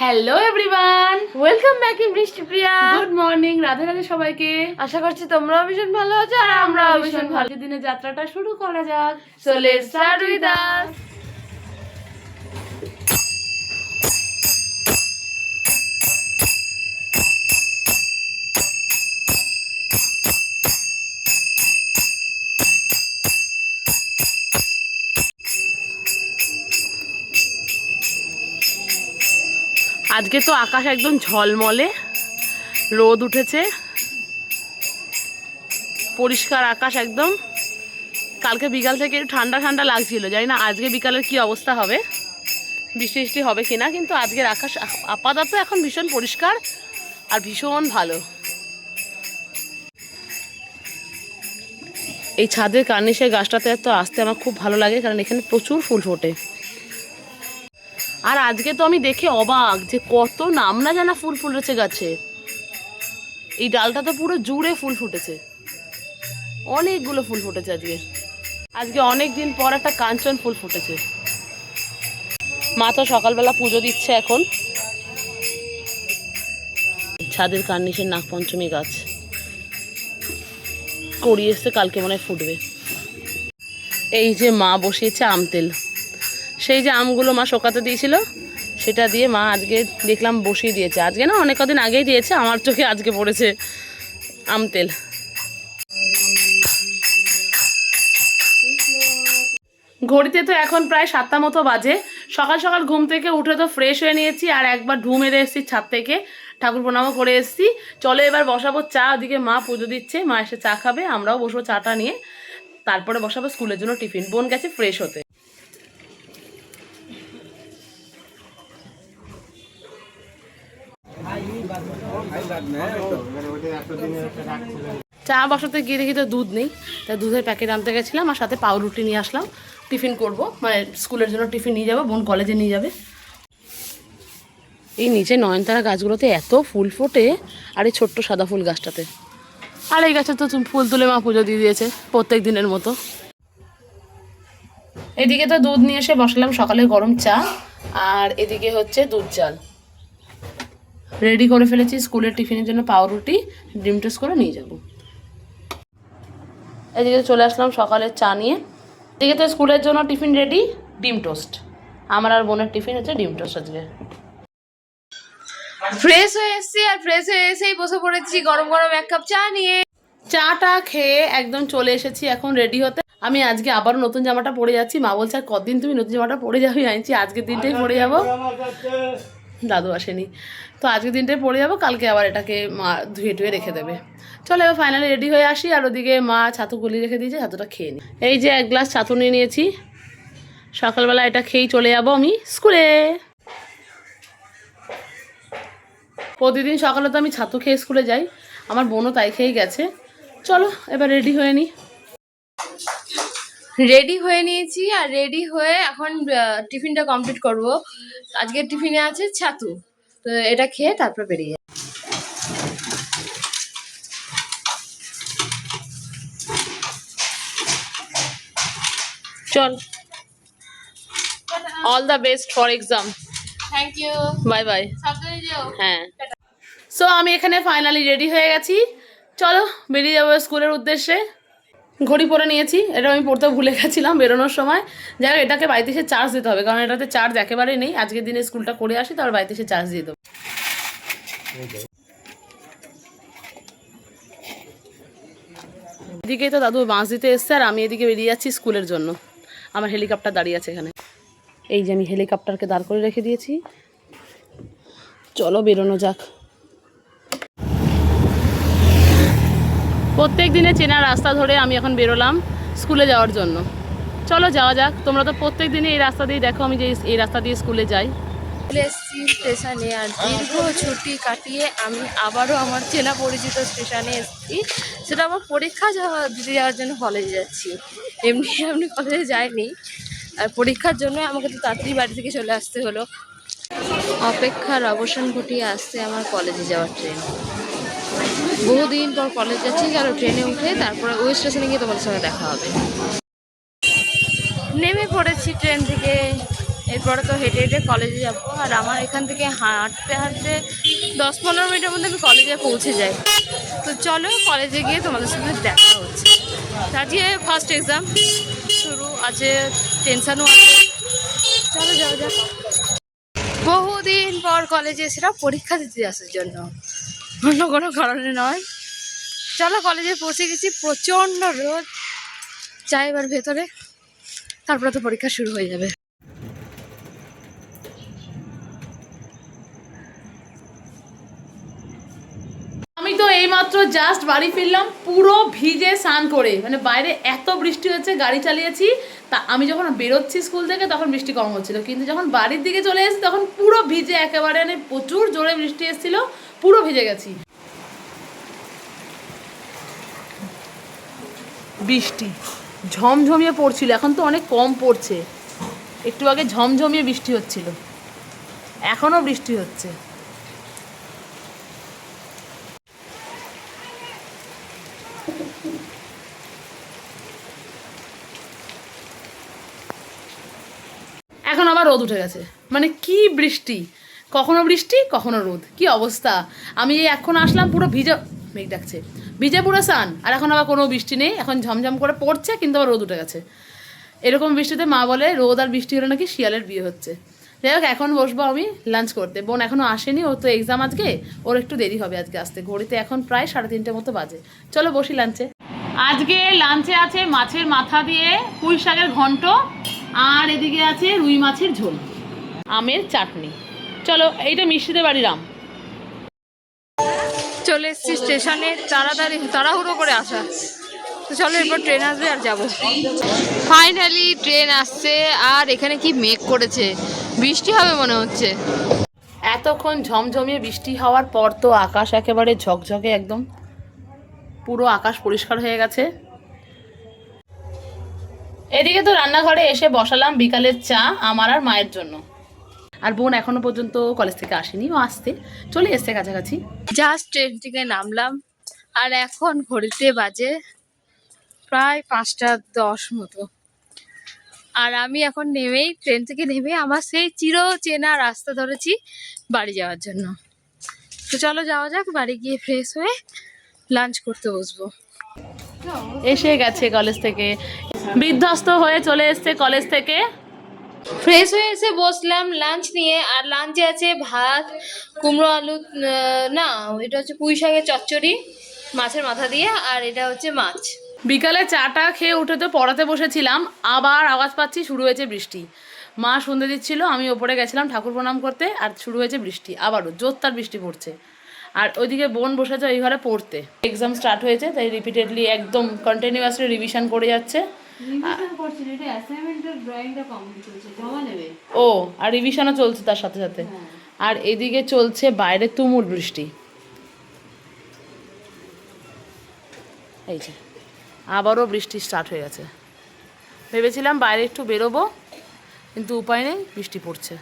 Hello everyone, welcome back in Brishtipriya. Good morning. Radhe Radhe সবাইকে। আশা করছি তোমরাও ভীষণ ভালো আছো আর আমরাও ভীষণ ভালো। দিনের যাত্রাটা শুরু করা যাক। So let's start with us. আজকে তো আকাশ একদম ঝলমলে, রোদ উঠেছে, পরিষ্কার আকাশ একদম। কালকে বিকাল থেকে একটু ঠান্ডা ঠান্ডা লাগছিল, জানি না আজকে বিকালের কি অবস্থা হবে, বৃষ্টি বৃষ্টি হবে কিনা, কিন্তু আজকের আকাশ আপাতত এখন ভীষণ পরিষ্কার আর ভীষণ ভালো। এই ছাদের কার্নিশের গাছটাতে তো আসতে আমার খুব ভালো লাগে, কারণ এখানে প্রচুর ফুল ফোটে। আর আজকে তো আমি দেখে অবাক যে কত নাম না জানা ফুল ফুটেছে গাছে। এই ডালটা তো পুরো জুড়ে ফুল ফুটেছে, অনেকগুলো ফুল ফুটেছে আজকে। আজকে অনেক দিন পর একটা কাঞ্চন ফুল ফুটেছে। মা তো সকালবেলা পুজো দিচ্ছে এখন। ছাদের কার্নিশের নাগপঞ্চমী গাছ কড়ি এসছে, কালকে মনে হয় ফুটবে। এই যে মা বসিয়েছে আম তেল, সেই যে আমগুলো মা শোকাতে দিয়েছিল সেটা দিয়ে মা আজকে দেখলাম বসিয়ে দিয়েছে। আজকে না, অনেক কদিন আগেই দিয়েছে, আমার চোখে আজকে পড়েছে আম তেল। ঘড়িতে তো এখন প্রায় 7টা মতো বাজে। সকাল সকাল ঘুম থেকে উঠে তো ফ্রেশ হয়ে নিয়েছি, আর একবার ঢু মেরে এসেছি ছাদ থেকে, ঠাকুর প্রণামও করে এসেছি। চলো এবার বসাবো চা। ওদিকে মা পুজো দিচ্ছে, মা এসে চা খাবে, আমরাও বসবো চাটা নিয়ে। তারপরে বসাবো স্কুলের জন্য টিফিন। বোন গেছে ফ্রেশ হতে। চা বসাতে গিয়ে দেখি তো দুধ নেই, তাই দুধের প্যাকেট আনতে গেছিলাম, আর সাথে পাউরুটি নিয়ে আসলাম। টিফিন করব, মানে স্কুলের জন্য টিফিন নিয়ে যাবো, বোন কলেজে নিয়ে যাবে। এই নিচে নয়নতারা গাছগুলোতে এত ফুল ফোটে, আর এই ছোট্ট সাদা ফুল গাছটাতে। আর এই গাছে তো ফুল তুলে মা পুজো দিয়ে দিয়েছে প্রত্যেক দিনের মতো। এদিকে তো দুধ নিয়ে এসে বসালাম সকালে গরম চা, আর এদিকে হচ্ছে দুধ চাল রেডি করে ফেলেছি স্কুলের টিফিনের জন্য। পাউরুটি ডিম টোস্ট করে নিয়ে যাব। এদিকে চলে আসলাম সকালের চা নিয়ে। এদিকে তো স্কুলের জন্য টিফিন রেডি, ডিম টোস্ট। আমার আর বোনের টিফিন হচ্ছে ডিম টোস্ট আজকে। ফ্রেশ হয়ে এসেছি, আর ফ্রেশ হয়ে এসেই বসে পড়েছি গরম গরম এক কাপ চা নিয়ে। চাটা খেয়ে একদম চলে এসেছি এখন রেডি হতে। আমি আজকে আবারও নতুন জামাটা পরে যাচ্ছি। মা বলছে আর কতদিন তুমি নতুন জামাটা পরে যাবি, আনছি আজকের দিনটাই পরে যাবো। দাদু আসেনি তো আজকের দিনটাই পরে যাবো, কালকে আবার এটাকে মা ধুয়ে টুয়ে রেখে দেবে। চলো এবার ফাইনালি রেডি হয়ে আসি। আর ওদিকে মা ছাতু গুলি রেখে দিয়েছে, ছাতুটা খেয়ে নিই। এই যে 1 গ্লাস ছাতু নিয়ে নিয়েছি, সকালবেলা এটা খেয়েই চলে যাবো আমি স্কুলে। প্রতিদিন সকালে তো আমি ছাতু খেয়ে স্কুলে যাই, আমার বোনও তাই খেয়েই গেছে। চলো এবার রেডি হয়ে নিই। রেডি হয়ে নিয়েছি, আর রেডি হয়ে এখন টিফিনটা কমপ্লিট করব। আজকের টিফিনে আছে ছাতু, তো এটা খেয়ে তারপর বেরিয়ে যাই। চল, all the best for exam. Thank you. Bye bye. সাবধানে যেও। হ্যাঁ, সো আমি এখানে ফাইনালি রেডি হয়ে গেছি। চলো বেরিয়ে যাবো স্কুলের উদ্দেশ্যে। ঘড়ি পরে নিয়েছি, এটা আমি পড়তে ভুলে গেছিলাম বেরোনোর সময়। যাই হোক, এটাকে বাড়িতে এসে চার্জ দিতে হবে, কারণ এটাতে চার্জ একেবারেই নেই। আজকের দিনে স্কুলটা করে আসি, তারপর বাড়িতে এসে চার্জ দিয়ে দেবো। এদিকে তো দাদু বাঁশ দিতে এসছে, আর আমি এদিকে বেরিয়ে যাচ্ছি স্কুলের জন্য। আমার হেলিকপ্টার দাঁড়িয়ে আছে এখানে। এই যে আমি হেলিকপ্টারকে দাঁড় করে রেখে দিয়েছি। চলো বেরোনো যাক। প্রত্যেক দিনে চেনা রাস্তা ধরে আমি এখন বেরোলাম স্কুলে যাওয়ার জন্য। চলো যাওয়া যাক। তোমরা তো প্রত্যেক দিনে এই রাস্তা দিয়ে দেখো, আমি যে এই রাস্তা দিয়ে স্কুলে যাই। চলে এসেছি স্টেশনে, আর দীর্ঘ ছুটি কাটিয়ে আমি আবারও আমার চেনা পরিচিত স্টেশনে এসেছি। সেটা আমার পরীক্ষা দিতে যাওয়ার জন্য কলেজে যাচ্ছি। এমনি কলেজে যাইনি, আর পরীক্ষার জন্য আমাকে তো তাড়াতাড়ি বাড়ি থেকে চলে আসতে হলো। অপেক্ষার অবসান ঘটিয়ে আসছে আমার কলেজে যাওয়ার ট্রেন। বহুদিন পর কলেজ যাচ্ছি, কারণ ট্রেনে উঠে তারপরে ওই স্টেশনে গিয়ে তোমাদের সঙ্গে দেখা হবে। নেমে পড়েছি ট্রেন থেকে। এরপরে তো হেঁটে হেঁটে কলেজে যাব। আর আমার এখান থেকে হাঁটতে হাঁটতে 10-15 মিনিটের মধ্যে আমি কলেজে পৌঁছে যাই। তো চলো কলেজে গিয়ে তোমাদের সাথে দেখা হচ্ছে। আজকে ফার্স্ট এক্সাম শুরু আছে, টেনশানও আছে। চলো যাওয়া যাক। বহুদিন পর কলেজে সেটা পরীক্ষা দিতে আসার জন্য, অন্য কোনো কারণে নয়। চলো কলেজে পৌঁছে গেছি, প্রচণ্ড রোদ। যাই এবার ভেতরে, তারপরে তো পরীক্ষা শুরু হয়ে যাবে। আমি তো এইমাত্র জাস্ট বাড়ি ফিরলাম পুরো ভিজে স্নান করে, মানে বাইরে এত বৃষ্টি হচ্ছে, গাড়ি চালিয়েছি। তা আমি যখন বেরোচ্ছি স্কুল থেকে তখন বৃষ্টি কম হচ্ছিল, কিন্তু যখন বাড়ির দিকে চলে এসেছি তখন পুরো ভিজে একেবারে, মানে প্রচুর জোরে বৃষ্টি এসেছিল, পুরো ভিজে গেছি। বৃষ্টি ঝমঝমিয়ে পড়ছিল, এখন তো অনেক কম পড়ছে। একটু আগে ঝমঝমিয়ে বৃষ্টি হচ্ছিল, এখনও বৃষ্টি হচ্ছে। এখন আবার রোদ উঠে গেছে, মানে কি বৃষ্টি, কখনো বৃষ্টি কখনো রোদ, কি অবস্থা। আমি এখন আসলাম পুরো ভিজে, মেঘ ডাকছে, ভিজে পুরো স্নান, আর এখন আবার কোনো বৃষ্টি নেই, এখন ঝমঝম করে পড়ছে কিন্তু আবার রোদ উঠে গেছে। এরকম বৃষ্টিতে মা বলে রোদ আর বৃষ্টি হলে নাকি শিয়ালের বিয়ে হচ্ছে। যাই হোক, এখন বসবো আমি লাঞ্চ করতে। বোন এখনও আসেনি, ওর তো এক্সাম আজকে, ওর একটু দেরি হবে আজকে আসতে। ঘড়িতে এখন প্রায় 3:30 মতো বাজে। চলো বসি লাঞ্চে। আজকে লাঞ্চে আছে মাছের মাথা দিয়ে পুঁই শাকের ঘন্ট, আর এদিকে আছে রুই মাছের ঝোল, আমের চাটনি। চলো, এইটা মিষ্টিদের বাড়ির আম। চলে এসেছি স্টেশনে, তাড়াহুড়ো করে আসা। তো চলো এরপর ট্রেন আসবে আর যাবো। ফাইনালি ট্রেন আসছে, আর এখানে কি মেঘ করেছে, বৃষ্টি হবে মনে হচ্ছে। এতক্ষণ ঝমঝমিয়ে বৃষ্টি হওয়ার পর তো আকাশ একেবারে ঝকঝকে, একদম পুরো আকাশ পরিষ্কার হয়ে গেছে। এদিকে তো রান্নাঘরে এসে বসালাম বিকালের চা আমার আর মায়ের জন্য। আর বোন এখনো পর্যন্ত কলেজ থেকে আসেনি, ও আসতে চলে এসছে কাছাকাছি। জাস্ট ট্রেন থেকে নামলাম, আর এখন ঘড়িতে বাজে প্রায় 5:10 মতো। আর আমি এখন ট্রেন থেকে নেমে আমার সেই চির চেনা রাস্তা ধরেছি বাড়ি যাওয়ার জন্য। তো চলো যাওয়া যাক, বাড়ি গিয়ে ফ্রেশ হয়ে লাঞ্চ করতে বসবো। এসে গেছে কলেজ থেকে, বিধ্বস্ত হয়ে চলে এসছে কলেজ থেকে। ফ্রেশ হয়ে এসে বসলাম লাঞ্চ নিয়ে। আর লাঞ্চে আছে ভাত, কুমড়ো আলু, না এটা হচ্ছে পুঁই শাকের চচ্চড়ি মাছের মাথা দিয়ে, আর এটা হচ্ছে মাছ। বিকালে চাটা খেয়ে উঠে তো পড়াতে বসেছিলাম, আবার আওয়াজ পাচ্ছি শুরু হয়েছে বৃষ্টি। মা সন্ধে দিচ্ছিল, আমি ওপরে গেছিলাম ঠাকুর প্রণাম করতে, আর শুরু হয়েছে বৃষ্টি, আবারও জোরদার বৃষ্টি পড়ছে। আর ওইদিকে বোন বসেছে ওই ঘরে পড়তে, এক্সাম স্টার্ট হয়েছে তাই রিপিটেডলি একদম কন্টিনিউয়াসলি রিভিশন করে যাচ্ছে। ও আর রিভিশনও চলছে তার সাথে সাথে। আর এদিকে চলছে বাইরে তুমুল বৃষ্টি, এই যে আবারও বৃষ্টি স্টার্ট হয়ে গেছে। ভেবেছিলাম বাইরে একটু বেরোবো, কিন্তু উপায় নেই, বৃষ্টি পড়ছে।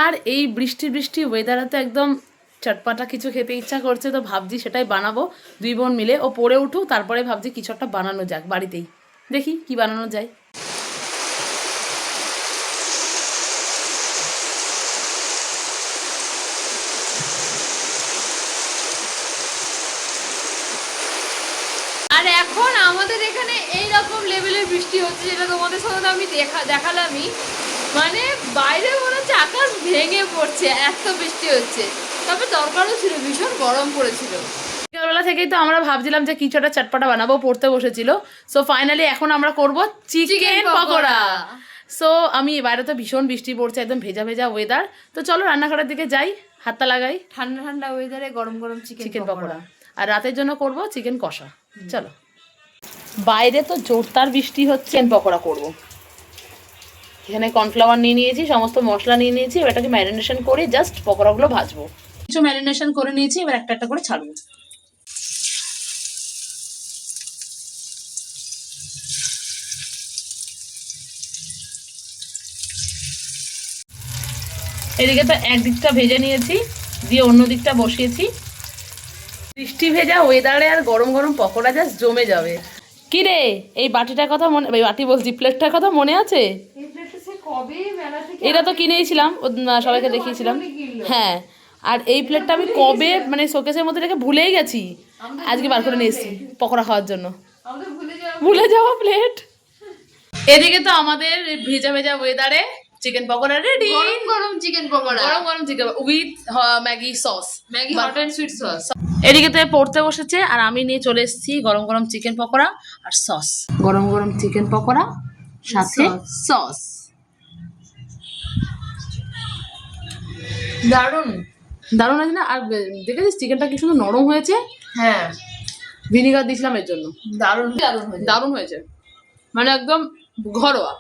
আর এই বৃষ্টি ওয়েদারে তো একদম চটপাটা কিছু খেতে ইচ্ছা করছে, তো ভাবছি সেটাই বানাবো। দুই বোন মিলে, ও পড়ে উঠুক, তারপরে ভাবছি কিছু একটা বানানো যাক বাড়িতেই, দেখি কি বানানো যায়। আর এখন আমাদের এখানে এইরকম লেভেলের বৃষ্টি হচ্ছে, যেটা তোমাদের সঙ্গে আমি দেখালামই। মানে বাইরে মনে হচ্ছে আকাশ ভেঙে পড়ছে, এত বৃষ্টি হচ্ছে। তবে দরকারও ছিল, ভীষণ গরম পড়েছিল। বিকালবেলা থেকেই তো আমরা ভাবছিলাম যে কিছু একটা চটপাটা বানাবো, পড়তে বসেছিল। সো ফাইনালি এখন আমরা করব চিকেন পকোড়া। সো আমি বাইরে তো ভীষণ বৃষ্টি পড়ছে, একদম ভেজা ভেজা ওয়েদার। তো চলো রান্নাঘরের দিকে যাই, হাতটা লাগাই। ঠান্ডা ঠান্ডা ওয়েদারে গরম গরম চিকেন পকোড়া, আর রাতের জন্য করব চিকেন কষা। চলো, বাইরে তো জোরদার বৃষ্টি হচ্ছে, চিকেন পকোড়া করব। এখানে কর্নফ্লাওয়ার নিয়ে নিয়েছি, সমস্ত মশলা নিয়ে নিয়েছি, এবার এটাকে ম্যারিনেশন করে জাস্ট পকোড়াগুলো ভাজবো। কিছু ম্যারিনেশন করে নিয়েছি, এবার একটা একটা করে ছাড়বো। এদিকে তো একদিকটা ভেজে নিয়েছি, দিয়ে অন্য দিকটা বসিয়েছি। বৃষ্টি ভেজা ওয়েদারে আর গরম গরম পকোড়া জাস্ট জমে যাবে। কি রে, এই বাটিটার কথা মনে, বাটি বলছি প্লেটটার কথা মনে আছে? এটা তো কিনেইছিলাম, সবাইকে দেখিয়েছিলাম। হ্যাঁ, আর এই প্লেটটা আমি কবে মানে শোকেসের মধ্যে রেখে ভুলেই গেছি, আজকে বার করে নিয়ে এসেছি পকোড়া খাওয়ার জন্য। ভুলে যাওয়া প্লেট। এদিকে তো আমাদের ভেজা ভেজা ওয়েদারে চিকেন পকোড়া রেডি। গরম চিকেন পকোড়া, গরম গরম chicken with Maggi sauce, Maggi hot and sweet sauce. এদিকে তো পড়তে বসেছে আর আমি নিয়ে চলে এসেছি গরম গরম চিকেন পকোড়া আর সস। গরম গরম চিকেন পকোড়া সাথে সস। দারুন দারুণ আছে না? আর দেখেছিস চিকেনটা কি সুন্দর নরম হয়েছে। হ্যাঁ, ভিনিগার দিয়েছিলাম এর জন্য। দারুন দারুন হয়েছে। দারুণ হয়েছে, মানে একদম ঘরোয়া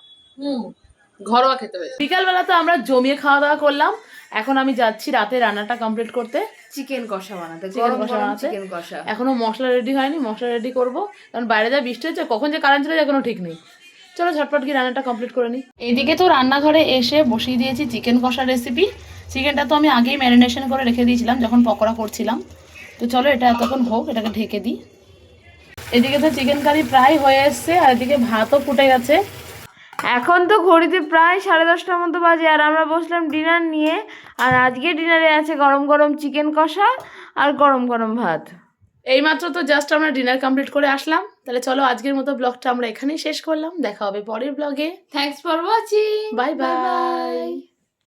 ঘরোয়া খেতে হয়েছে। বিকালবেলা তো আমরা জমিয়ে খাওয়া দাওয়া করলাম, এখন আমি যাচ্ছি রাতে রান্নাটা কমপ্লিট করতে, চিকেন কষা বানাতে, চিকেন গরম কষা গরম বানাতে। চিকেন কষা। এখনো মশলা রেডি হয়নি, মশলা রেডি করবো, কারণ বাইরে যা বৃষ্টি হচ্ছে, কখন যে কারেন্ট চলে যায় কোনো ঠিক নেই। চলো ঝটপট গিয়ে রান্নাটা কমপ্লিট করে নিই। এইদিকে তো রান্নাঘরে এসে বসিয়ে দিয়েছি চিকেন কষা রেসিপি। চিকেনটা তো আমি আগেই ম্যারিনেশন করে রেখে দিয়েছিলাম যখন পকোড়া করছিলাম। তো চলো এটা এতক্ষণ হোক, এটাকে ঢেকে দিই। এদিকে তো চিকেন কারি প্রায় হয়ে এসছে, আর এদিকে ভাতও ফুটে গেছে। এখন তো ঘড়িতে প্রায় 10:30টার মতো বাজে, আর আমরা বসলাম ডিনার নিয়ে। আর আজকে ডিনারে আছে গরম গরম চিকেন কষা আর গরম গরম ভাত। এইমাত্র তো জাস্ট আমরা ডিনার কমপ্লিট করে আসলাম। তাহলে চলো আজকের মতো ব্লগটা আমরা এখানেই শেষ করলাম, দেখা হবে পরের ব্লগে। Thanks for watching, bye bye.